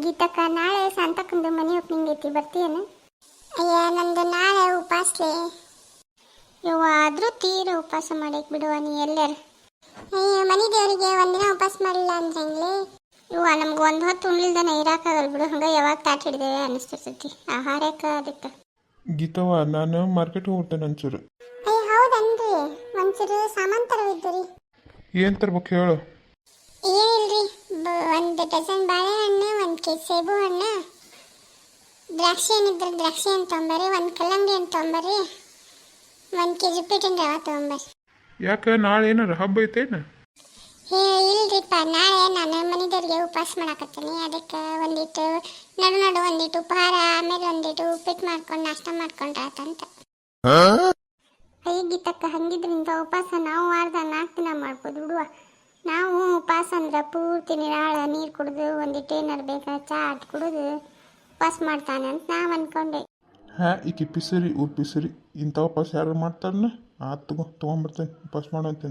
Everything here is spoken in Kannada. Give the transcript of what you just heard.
ಗೀತಕ್ಕ ನಾಳೆ ಶಾಂತಕ್ಕಂದು ಮನೆ ಓಪನಿಂಗ್ ಐತಿ, ಬರ್ತೀಯೇನು? ಅಯ್ಯ ನಂದು ನಾಳೆ ಉಪವಾಸಲೆ. ಯವ್ವ ಆದರೂ ತೀರ ಉಪವಾಸ ಮಾಡಕ್ಕೆ ಬಿಡುವ ನೀ ಎಲ್ಲರ. ಅಯ್ಯ ಮನೆ ದೇವರಿಗೆ ಒಂದಿನ ಉಪವಾಸ ಮಾಡಿಲ್ಲ ಅಂದ್ರೆ ಹೆಂಗ್ಲೆ? ಯವ್ವ ನಮ್ಗೆ ಒಂದು ಹೊತ್ತು ಉಣ್ಲಿಲ್ದನ ಇರೋಕ್ಕಾಗಲ್ಲ ಬಿಡು. ಹಂಗೆ ಯಾವಾಗ ತಾಟ್ ಹಿಡಿದೇವೆ ಅನಿಸ್ತಿರ್ತೈತಿ ಆಹಾರಕ್ಕೆ ಅದಕ್ಕೆ. ಗೀತವ್ವ ನಾನು ಮಾರ್ಕೆಟ್ ಹೋಗ್ತೇನೆ ಒಂಚೂರು. ಅಯ್ಯ ಹೌದನ್ರಿ, ಒಂಚೂರು ಸಾಮಾನು ತರವಿದ್ದೀರಿ. ಏನು ತರ್ಬೇಕು ಹೇಳು? ಏನಿಲ್ರಿ, ಒಂದು ಡಜನ್ ಬಾಳೆಹಣ್ಣು, 1 ಕೆಜಿ ಸೇಬು ಹಣ್ಣು, ದ್ರಾಕ್ಷಿ ಏನಿದ್ರೆ ದ್ರಾಕ್ಷಿ ಅಂತ ತೊಗೊಂಬರ್ರಿ, 1 ಕಲ್ಲಂಗಡಿ ಅಂತ ತೊಗೊಂಬರ್ರಿ, 1 ಕೆಜಿ ಉಪ್ಪಿಟ್ಟಿನ ರವೆ ತೊಗೊಂಬರ್ರಿ. ಯಾಕೆ ನಾಳೆ ಏನಾರ ಹಬ್ಬ ಐತೇನು? ಇಲ್ರಿಪ್ಪ, ನಾಳೆ ನಾನು ಮನೆದವ್ರಿಗೆ ಉಪವಾಸ ಮಾಡಕತ್ತೀನಿ. ಅದಕ್ಕೆ ಒಂದಿಟ್ಟು ನಡು ಒಂದಿಟ್ಟು ಉಪಹಾರ, ಆಮೇಲೆ ಒಂದಿಟ್ಟು ಉಪ್ಪಿಟ್ಟು ಮಾಡ್ಕೊಂಡು ನಾಷ್ಟ ಮಾಡ್ಕೊಂಡ್ರಾತಂತ. ಅಯ್ಯ ಗೀತಕ್ಕ, ಹಂಗಿದ್ರಿಂದ ಉಪವಾಸ ನಾವು ವಾರದಾಗ 4 ದಿನ ಮಾಡ್ಬೋದು ಬಿಡುವ. ನಾವು ಉಪವಾಸ ಅಂದ್ರೆ ಪೂರ್ತಿ ನಿರಾಳ ನೀರು ಕುಡಿದು ಒಂದಿಟ್ಟು ಏನಾರು ಬೇಕಾ ಚಾಟ್ ಕುಡಿದು ಉಪವಾಸ ಮಾಡ್ತಾನೆ ಅಂತ ನಾವು ಅಂದ್ಕೊಂಡೆ. ಈಕಿ ಪಿಸರಿ ಊರ್ ಪಿಸರಿ ಇಂಥ ಉಪವಾಸ ಯಾರು ಮಾಡ್ತಾರನ? ತೊಗೊಂಬರ್ತೇನೆ ಉಪವಾಸ ಮಾಡೋಂತ.